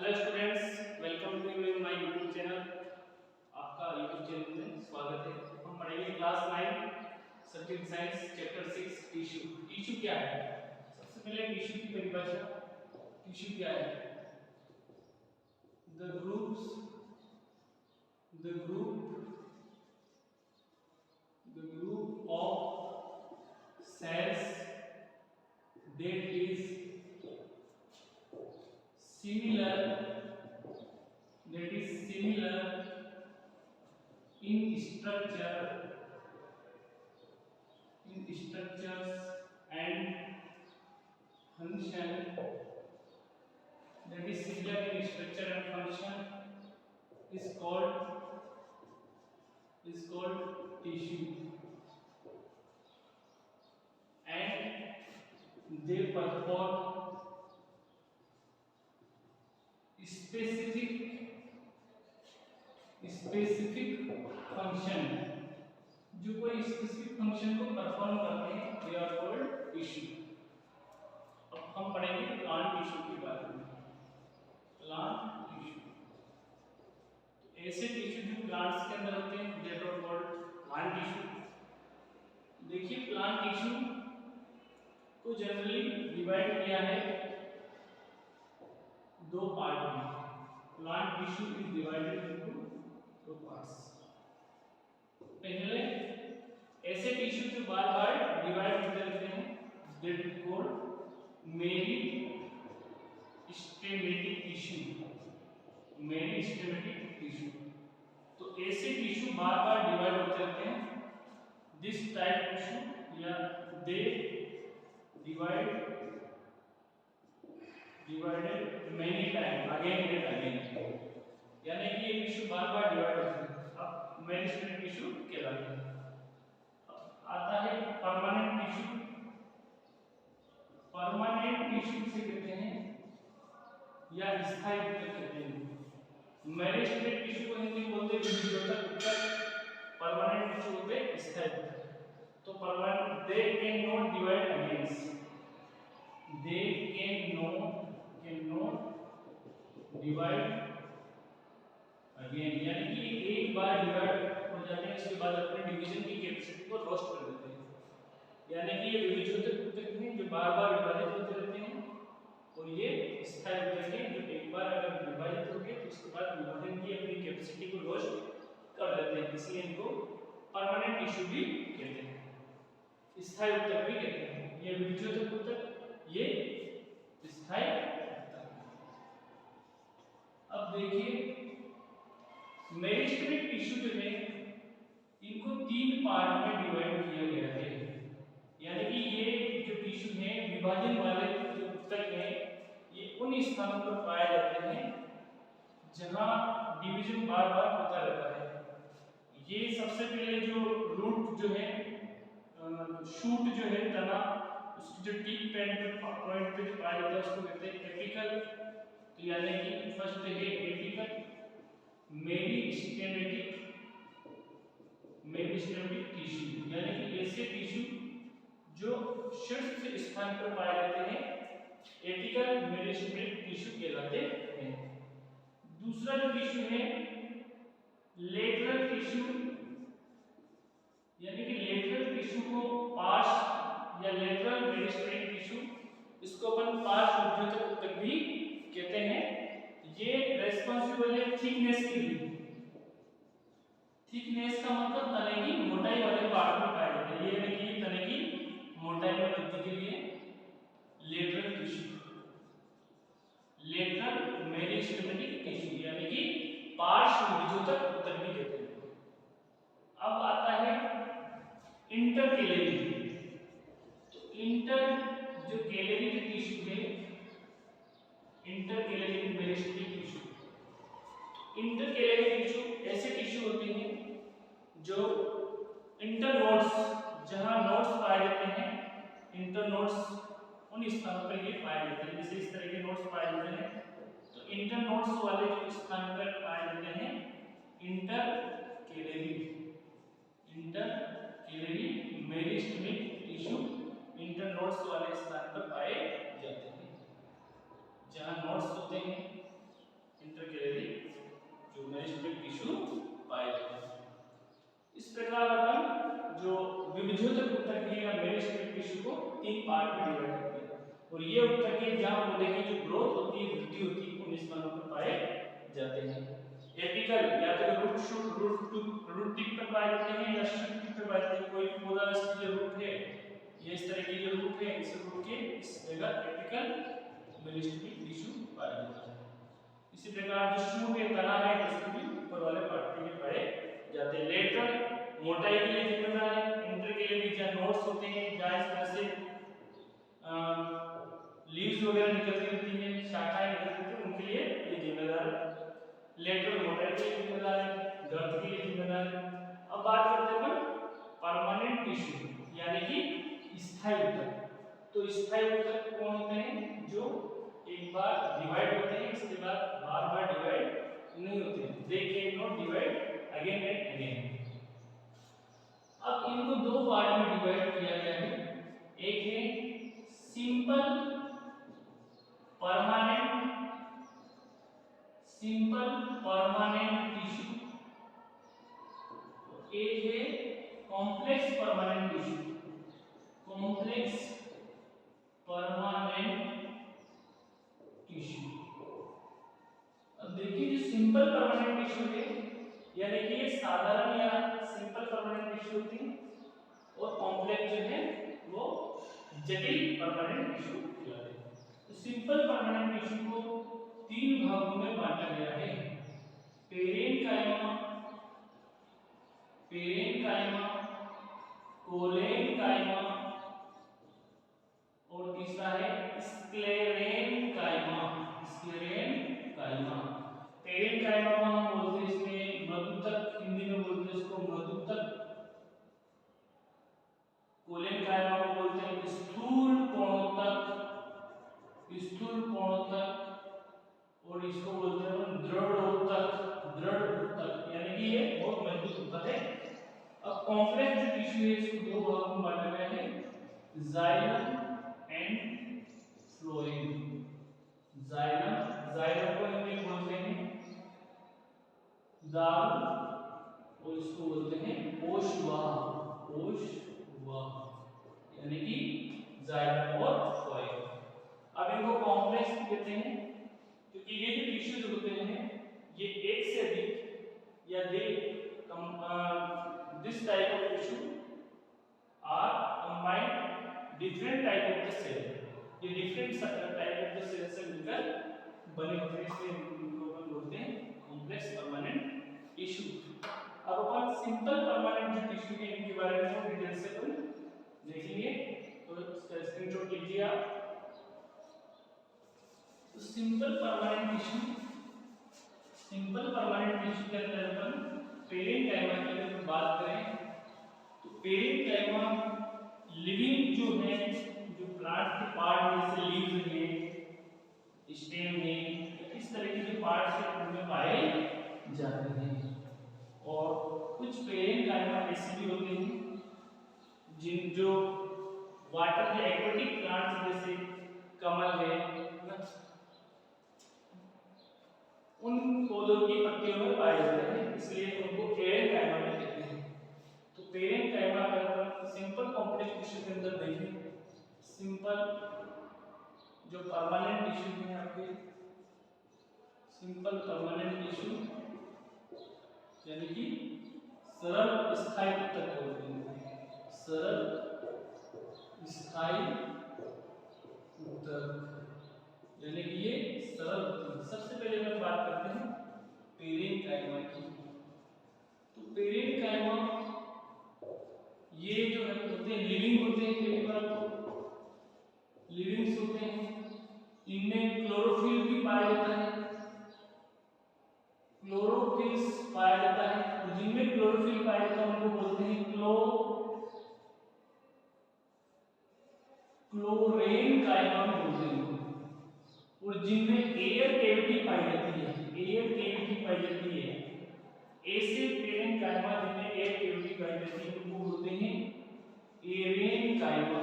Hello students, welcome to my YouTube channel. आपका YouTube channel में स्वागत है। हम पढ़ेंगे class 9 subject science chapter 6 tissue. Tissue क्या है? सबसे पहले टिश्यू की परिभाषा। टिश्यू क्या है? The group of cells that is similar in structures and function, that is similar in structure and function is called tissue, and they perform specific function. जो कोई स्पेसिफिक फंक्शन को परफॉर्म करते हैं they are called tissue. अब हम पढ़ेंगे plant tissue के बारे में। प्लांट टिश्यू ऐसे टिश्यू जो प्लांट्स के अंदर होते हैं they are called plant tissue. देखिए, प्लांट टिश्यू को जनरली डिवाइड किया है दो पार्ट में। Plant tissue is divided into दो पार्ट्स। पहले ऐसे टिश्यू जो बार-बार डिवाइड होते रहते हैं that is called meristematic tissue. Meristematic tissue. तो ऐसे टिश्यू बार-बार डिवाइड होते रहते हैं। दिस टाइप टिश्यू या दे divided many times again and again, यानी कि ये टिश्यू बार-बार डिवाइड होते हैं। अब मेरिस्टेमेटिक टिश्यू कहलाते हैं। आता है परमानेंट टिश्यू। परमानेंट टिश्यू से कहते हैं या स्थायी ऊतक कहते हैं। मेरिस्टेमेटिक टिश्यू को हिंदी में बोलते हैं विभिजोतक ऊतक। परमानेंट टिश्यू होते हैं स्थायी ऊतक। तो permanent they can not divide against, they cannot divide again, यानी कि एक बार डिवाइड हो जाते हैं इसके बाद अपने डिवीजन की कैपेसिटी को लॉस्ट कर देते हैं। यानी कि ये विभिजोतक ऊतक हैं जो बार-बार विभाजित होते रहते हैं, और ये स्थायी ऊतक हैं जो एक बार अगर विभाजित हो गए तो उसके बाद विभाजन की अपनी कैपेसिटी को लॉस्ट कर देते हैं। इसलिए इनको परमानेंट टिश्यू भी कहते हैं, स्थायी ऊतक भी कहते हैं। ये विभिजोतक ऊतक, ये स्थायी ऊतक। अब देखिए, मेरिस्टेमेटिक टिश्यू जो है इनको तीन पार्ट में डिवाइड किया गया है। यानी कि ये जो टिश्यू है विभाजन वाले जो ऊतक हैं ये उन स्थानों पर पाए जाते हैं जहां डिवीजन बार-बार होता रहता है। ये सबसे पहले जो रूट जो है, शूट जो है, तना, उसकी जो टिप पॉइंट पे जो पाया जाता है उसको कहते हैं एपिकल। तो यानी कि फर्स्ट है एपिकल मेरिस्टेमेटिक टिश्यू, यानी कि ऐसे टिश्यू जो शीर्ष स्थान पर पाए जाते हैं एपिकल मेरिस्टेमेटिक टिश्यू कहलाते हैं। दूसरा जो टिश्यू है लेटरल टिश्यू, यानी कि लेटरल टिश्यू को पार्श्व या लेटरल मेरिस्टेमेटिक टिश्यू, इसको अपन पार्श्व विभिजोतक ऊतक भी कहते हैं। ये रेस्पॉन्सिबल है थिकनेस के लिए। थिकनेस का मतलब तने की मोटाई वाले पार्ट में पाए जाते हैं। ये यानी कि तने की मोटाई में वृद्धि के लिए lateral tissue, lateral meristematic tissue यानी कि पार्श्व विभिजोतक ऊतक भी कहते हैं। अब आता है इंटरकेलरी। तो इंटर जो कैलरी के टिश्यू है, इंटरकेलरी मेरिस्टेमेटिक टिश्यू। इंटरकेलरी टिश्यू ऐसे टिश्यू होते हैं जो इंटरनोड्स, जहां नोड्स पाए जाते हैं, इंटरनोड्स उन स्थानों पर ये पाए जाते हैं। जैसे इस तरह के नोड्स पाए जाते हैं तो इंटरनोड्स वाले जो स्थान पर पाए जाते हैं इंटरकेलरी मेरिस्टेमेटिक टिश्यू इंटरनोड्स वाले स्थान पर पाए जाते हैं। जहां नोड्स होते हैं इस प्रकार अपन जो विभज्योतक ऊतक या मेरिस्टेमिक टिश्यू को 3 पार्ट में डिवाइड करते हैं और ये ऊतक जहां पौधे की जो ग्रोथ होती है, वृद्धि होती है, उन स्थानों पर पाए जाते हैं। एपिकल या तो रूट शूट रूट टिप पर पाए जाते हैं या शूट टिप पर पाए जाते हैं। कोई भी पौधा इसकी जो रूट है, ये इस तरह की जो रूट है, इस रूट के इस जगह एपिकल मेरिस्टेमिक टिश्यू पाया जाता है। इसी प्रकार जो शूट या तना है, उसके भी ऊपर वाले पार्ट में पाए जाते हैं। लेटरल मोटाई के लिए जिम्मेदार है, इंटर के लिए भी जहां नोड्स होते हैं, जहां इस तरह से लीव्स वगैरह निकलती रहती हैं, शाखाएं निकलती हैं, उनके लिए ये जिम्मेदार है। लेटरल मोटाई के लिए जिम्मेदार है, गर्थ के लिए जिम्मेदार है। अब बात करते हैं अपन परमानेंट टिश्यू यानी कि स्थायी ऊतक। तो स्थायी ऊतक कौन होते हैं? जो एक बार डिवाइड होते हैं, इसके बाद बार-बार डिवाइड नहीं होते हैं। They can not divide again and again. अब इनको दो पार्ट में डिवाइड किया गया है। एक है सिंपल परमानेंट टिश्यू, एक है complex permanent tissue. Complex permanent tissue. अब देखिए जो सिंपल परमानेंट टिश्यू है, यानी कि ये साधारण या सिंपल परमानेंट टिश्यू होती है, और कॉम्प्लेक्स जो है वो जटिल परमानेंट टिश्यू कहलाते हैं। तो सिंपल परमानेंट टिश्यू को 3 भागों में बांटा गया है। पेरेन्काइमा, कोलेनकाइमा और तीसरा है स्क्लेरेनकाइमा। पेरेन्काइमा को हम बोलते हैं इसमें मधुतक, हिंदी में बोलते हैं इसको मधुतक। कोलेनकाइमा को बोलते हैं स्थूल कोणोत्तक, और इसको बोलते हैं दृढ़ ऊतक, यानी कि ये बहुत मजबूत होता है। अब कॉम्प्लेक्स जो टिश्यू है, इसको दो भागों में बांटा गया है, जाइलम एंड फ्लोएम। जाइलम को हिंदी में बोलते हैं दाल, और इसको बोलते हैं कोशवाह, यानी कि जाइलम और फ्लोएम। अब इनको कॉम्प्लेक्स कहते हैं क्योंकि ये जो टिश्यूज होते हैं, ये एक से अधिक या this type of tissue are combined different type of the cell. ये different type of the cell से मिलकर बने होते हैं, इसलिए इनको अपन बोलते हैं कॉम्प्लेक्स परमानेंट टिश्यू। अब अपन सिंपल परमानेंट जो टिश्यू है, इनके बारे में डिटेल से अपन देखेंगे, तो इसका स्क्रीनशॉट लीजिए आप। तो सिंपल परमानेंट टिश्यू के अंदर अपन पेरेन्काइमा की अगर बात करें, तो पेरेन्काइमा लिविंग जो है, जो प्लांट के पार्ट में से लीव्स हैं, स्टेम है, इस तरह के जो पार्ट्स हैं उनमें पाए जाते हैं। और कुछ पेरेन्काइमा ऐसे भी होते हैं जिन जो वाटर के एक्वेटिक प्लांट्स जैसे कमल है ना, उन पौधों की पत्तियों में पाए जाते हैं, इसलिए उनको पेरेन्काइमा में कहते हैं। तो पेरेन्काइमा अगर सिंपल कॉम्प्लेक्स टिश्यू के अंदर देखें, सिंपल जो परमानेंट टिश्यू है आपके, सिंपल परमानेंट टिश्यू यानी कि सरल स्थायी ऊतक बोलते हैं, सरल स्थायी ऊतक, यानी कि ये सरल ऊतक। सबसे पहले हम बात करते हैं पेरेन्काइमा की। तो पेरेन्काइमा ये जो है होते हैं लिविंग होते हैं, कई बार लिविंग्स होते हैं। इनमें क्लोरोफिल भी पाया जाता है, क्लोरोफिल्स पाया जाता है, और जिनमें क्लोरोफिल पाया जाता है उनको बोलते हैं क्लोरेनकाइमा बोलते हैं। और जिनमें एयर कैविटी पाई जाती है, ऐसे पेरेन्काइमा जिनमें एयर कैविटी पाई जाती है उनको बोलते हैं एरेन्काइमा।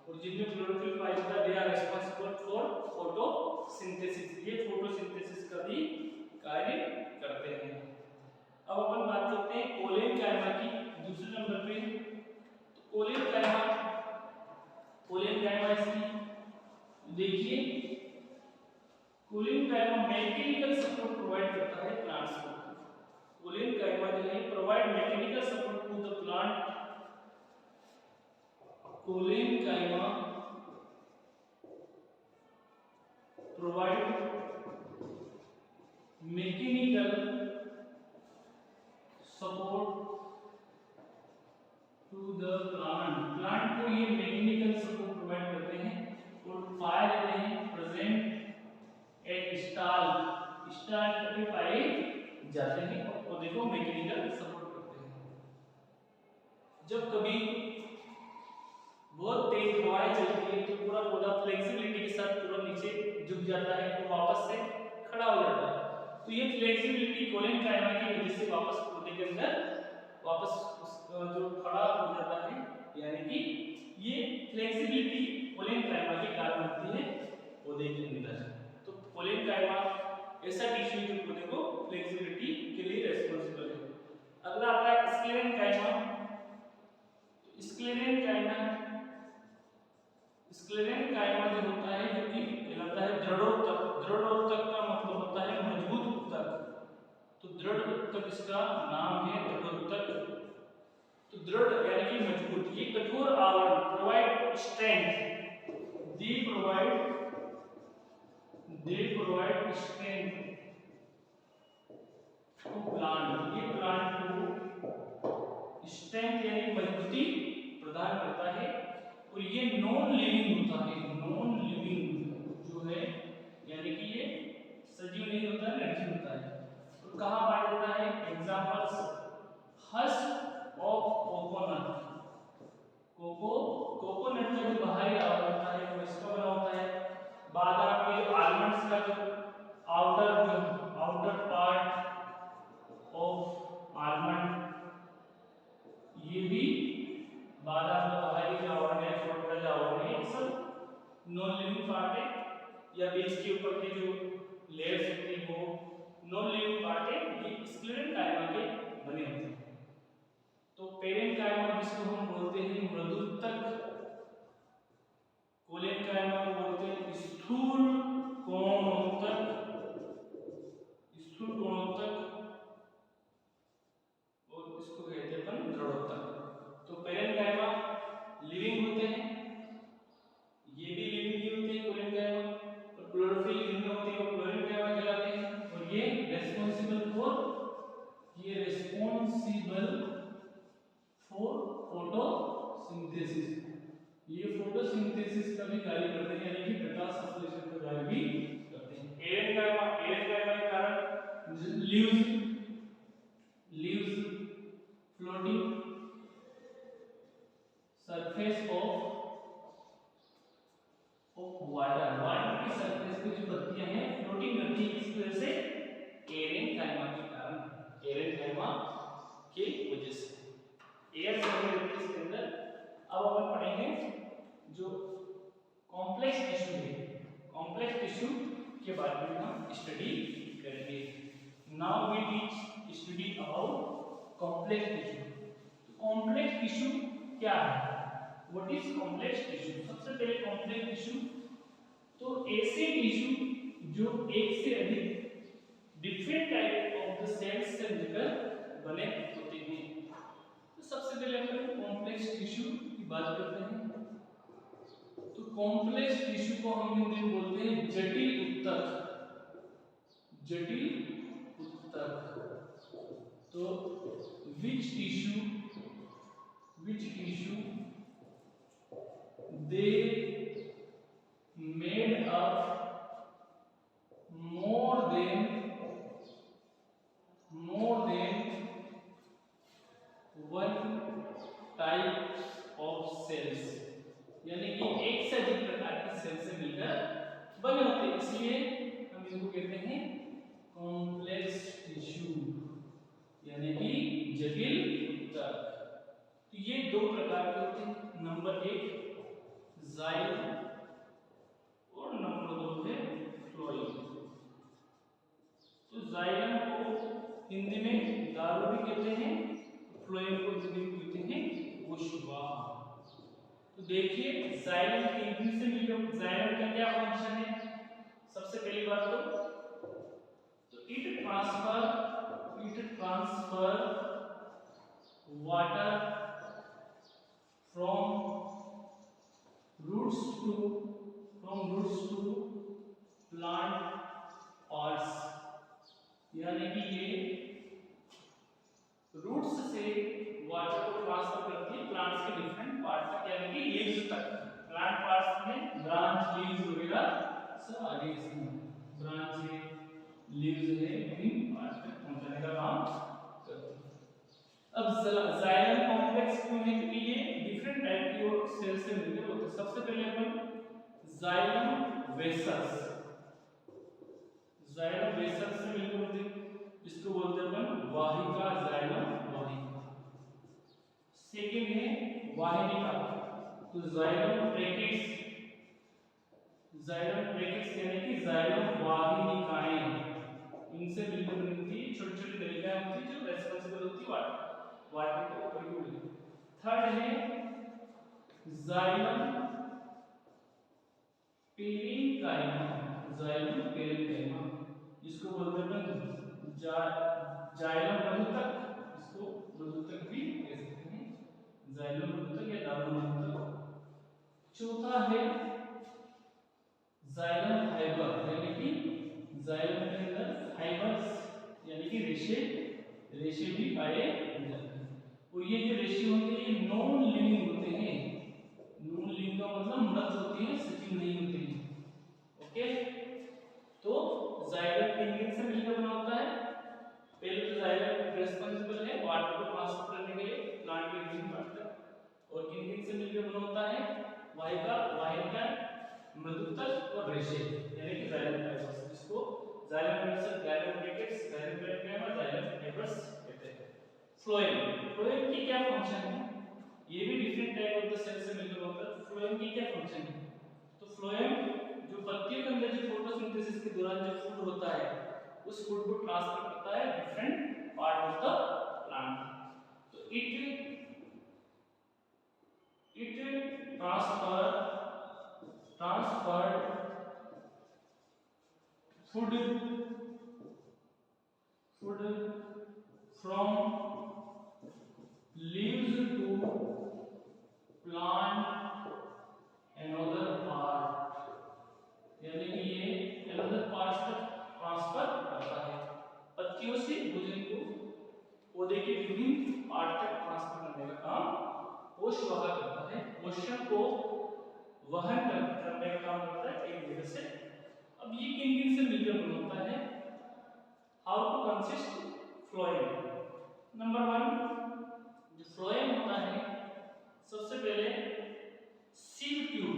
और जिनमें क्लोरोफिल पाया जाता है, they are responsible for photosynthesis, ये फोटोसिंथेसिस का भी कार्य करते हैं। कोलेनकाइमा की दूसरे नंबर पे। तो कोलेनकाइमा इसकी देखिए, कोलेनकाइमा मैकेनिकल सपोर्ट प्रोवाइड करता है प्लांट्स को। कोलेनकाइमा जो है provide mechanical support to the plant. Collenchyma provide mechanical support to the plant. Plant को ये मैकेनिकल सपोर्ट प्रोवाइड करते हैं और पाए जाते हैं प्रेजेंट एट स्टाल पे पाए जाते हैं और देखो मैकेनिकल सपोर्ट करते हैं। जब कभी बहुत तेज हवाएं चलती है तो पूरा पौधा फ्लेक्सिबिलिटी के साथ पूरा नीचे झुक जाता है और वापस से खड़ा हो जाता है। तो ये फ्लेक्सिबिलिटी कोलेनकाइमा की वजह से वापस पौधे के अंदर वापस जो खड़ा हो जाता है, यानी कि ये फ्लेक्सिबिलिटी कोलेनकाइमा के कारण होती है पौधे के अंदर। तो कोलेनकाइमा ऐसा टिश्यू जो पौधे को फ्लेक्सिबिलिटी के लिए रिस्पांसिबल है। अगला आता है स्क्लेरेनकाइमा। स्क्लेरेनकाइमा जो होता है जो कि कहलाता है दृढ़ोत्तक। दृढ़ोत्तक का मतलब होता है मजबूत उत्तक। तो दृढ़ उत्तक इसका नाम है, दृढ़ोत्तक। तो दृढ़ यानी कि मजबूत, ये कठोर आवरण provide strength, they provide strength to plant. ये प्लांट को स्ट्रेंथ यानी मजबूती प्रदान करता है और ये नॉन लिविंग होता है। नॉन लिविंग जो है यानी कि ये सजीव नहीं होता, निर्जीव होता है। और कहाँ पाया जाता है? Examples husk of coconut. Coconut का जो बाहरी आवरण होता है वो इसका बना होता है। बादाम के आलमंड्स का जो आउटर पार्ट ऑफ आलमंड, ये भी बादाम का बाहरी जो आवरण है, फ्रूट का जो आवरण है, ये सब नॉन लिविंग पार्ट है। या बीज के ऊपर की जो लेयर्स होती है वो नॉन लिविंग पार्ट है। ये स्क्लेरेनकाइमा के बने होते हैं। तो पेरेनकाइमा जिसको हम बोलते हैं मृदुत्तक, कोलेनकाइमा को बोलते हैं स्थूल कोणोत्तक। और इसको कहते हैं अपन दृढ़ोत्तक। तो पेरेनकाइमा लिविंग होते हैं, ये भी लिविंग ही होते हैं कोलेनकाइमा। और क्लोरोफिल इनमें होती है, वो क्लोरेनकाइमा कहलाते हैं। और ये रिस्पांसिबल फॉर फोटोसिंथेसिस। ये फोटोसिंथेसिस का भी कार्य करते हैं, यानी कि प्रकाश संश्लेषण का कार्य भी करते हैं। एरेनकाइमा के कारण leaves floating surface of water की सरफेस पे जो पत्तियां हैं फ्लोटिंग करती है। किस वजह से? एरेनकाइमा के कारण, एरेनकाइमा की वजह से एयर रहती है इसके अंदर। अब अपन पढ़ेंगे जो कॉम्प्लेक्स टिश्यू है, कॉम्प्लेक्स टिश्यू के बारे में हम स्टडी करेंगे। Now we teach study about complex tissue. Complex tissue क्या है? What is complex tissue? सबसे पहले कॉम्प्लेक्स टिश्यू तो ऐसे टिश्यू जो एक से अधिक different type of the cells से मिलकर बने होते हैं। तो सबसे पहले हम कॉम्प्लेक्स टिश्यू की बात करते हैं। तो कॉम्प्लेक्स टिश्यू को हम हिंदी में बोलते हैं जटिल उत्तक। जटिल उत्तक। तो which tissue they made up more than one type of cells, यानी कि एक से अधिक प्रकार के सेल से मिलकर बने होते हैं, इसलिए हम इनको कहते हैं कॉम्प्लेक्स टिश्यू यानी कि जटिल उत्तक। तो ये दो प्रकार के होते हैं, नंबर एक जाइलम और नंबर दो है फ्लोएम। तो जाइलम को हिंदी में दारू भी कहते हैं तो देखिए जाइलम किंकिंग से मिलकर जाइलम का क्या फंक्शन है? सबसे पहली बात तो it transfer water from roots to plant parts, यानी कि ये रूट्स से वाटर को ट्रांसफर करती है प्लांट्स के डिफरेंट पार्ट तक, यानी कि लीव्स तक। प्लांट पार्ट्स में ब्रांच, लीव्स वगैरह सब आगे इसमें ब्रांच है, लीव्स है, विभिन्न पार्ट तक पहुंचाने का काम करती है। अब जाइलम कॉम्प्लेक्स क्यों है? क्योंकि ये डिफरेंट टाइप की और सेल से मिलकर होते हैं। सबसे पहले अपन जाइलम वेसल्स से मिलकर होते हैं, इसको बोलते हैं अपन वाहिका, जाइलम वाहिका। सेकंड है वाहिनिका, तो जाइलम ब्रैकेट्स यानी कि जाइलम वाहिनिकाएं, इनसे मिलकर बनती है छोटी छोटी नलिकाएं होती है जो रेस्पॉन्सिबल होती है वाटर को प्रोड्यूस। थर्ड है जाइलम पेरेन्काइमा, इसको बोलते हैं जाइलम मधुतक, इसको मधुतक भी कह सकते हैं, जाइलम मधुतक या दारू मधुतक। चौथा है जाइलम फाइबर, यानी कि जाइलम के अंदर फाइबर्स यानी कि रेशे भी पाए जाते हैं। और ये जो रेशे होते हैं ये नॉन लिविंग होते हैं। नॉन लिविंग का मतलब मृत होते हैं, सजीव नहीं होते हैं। ओके, तो जाइलम किन से मिलकर बना होता है? पहले तो जाइलम रिस्पांसिबल है वाटर को ट्रांसफर करने के लिए प्लांट के विभिन्न पार्ट तक, और किन से मिलकर बना होता है? वाहिका, मृदुतक और रेशे, यानी कि जाइलम फाइबर्स, जिसको xylem vessels, xylem brackets, xylem parenchyma, xylem fibres कहते हैं। फ्लोएम की क्या फंक्शन है? ये भी different type of the cell से मिलकर होता है। फ्लोएम की क्या फंक्शन है? तो फ्लोएम जो पत्तियों के अंदर जो फोटोसिंथेसिस के दौरान जो फूड होता है उस फूड को ट्रांसफर करता है different part of the plant. तो it transferred food from leaves to plant another part, यानी कि ये another part तक ट्रांसफर करता है। पत्तियों से भोजन को पौधे के विभिन्न पार्ट तक ट्रांसफर करने का काम पोषवाहक करता है, पोषण को वहन करने का काम करता है एक जगह से। अब ये किन से मिलकर बना होता है? How to consist phloem? Number 1, जो फ्लोएम होता है सबसे पहले सीव ट्यूब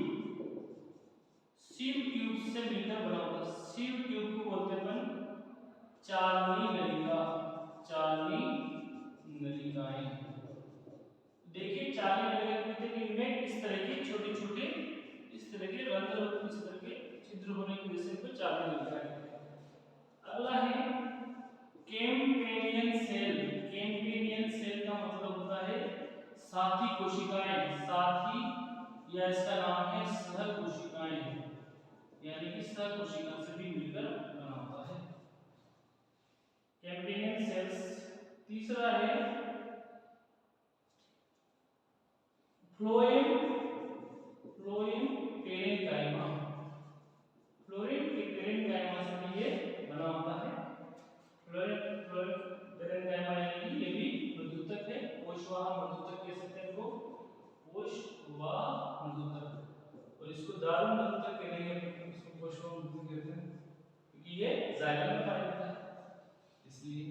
से मिलकर बना होता है। सीव ट्यूब को बोलते हैं अपन चालनी नलिकाएं। देखिए चालनी नलिका इनमें इस तरह के छोटे-छोटे इस तरह के रंध्र, इस तरह के छिद्र होने की वजह से इनको चालनी नलिका कहते हैं। अगला है कैम्पेनियन सेल का मतलब होता है साथी कोशिकाएं, साथी या इसका नाम है सह कोशिकाएं, यानी कि सह कोशिका से भी मिलकर बना होता है कैम्पेनियन सेल्स। तीसरा है फ्लोएम पेरेन्काइमा, से भी ये बना होता है। फ्लोएम पेरेन्काइमा यानी कि ये भी मधुतक है, कोशवाह मधुतक कह सकते हैं इसको, कोशवाह मधुतक, और इसको दारू मधुतक कहेंगे, इसको कोशवाह मधुतक कहते हैं क्योंकि ये जाइलम में पाया जाता है इसलिए।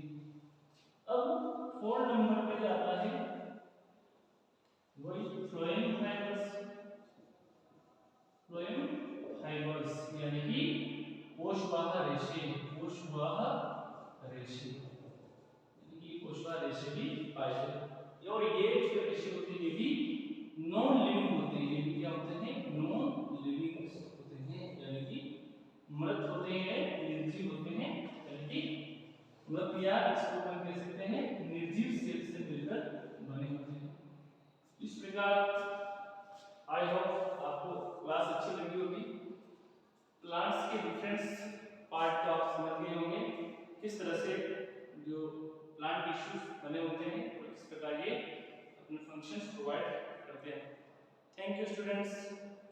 अब 4 नंबर पे आता है वही फ्लोएम फाइबर्स, यानी कि कोशवाह रेशे, यानी कि कोशवाह रेशे भी पाए जाते हैं। और ये जो रेशे होते हैं ये भी नॉन लिविंग होते हैं, ये भी क्या होते हैं? नॉन लिविंग होते हैं, यानी कि मृत होते हैं, निर्जीव होते हैं, यानी कि मृत या इसको हम कह सकते हैं निर्जीव सेल से मिलकर बने होते हैं। इस प्रकार आई होप आपको क्लास अच्छी लगी होगी। प्लांट्स के डिफरेंट पार्ट को आप समझ गए होंगे, किस तरह से जो प्लांट टिश्यूज बने होते हैं और किस प्रकार ये अपने फंक्शंस प्रोवाइड करते हैं। Thank you students.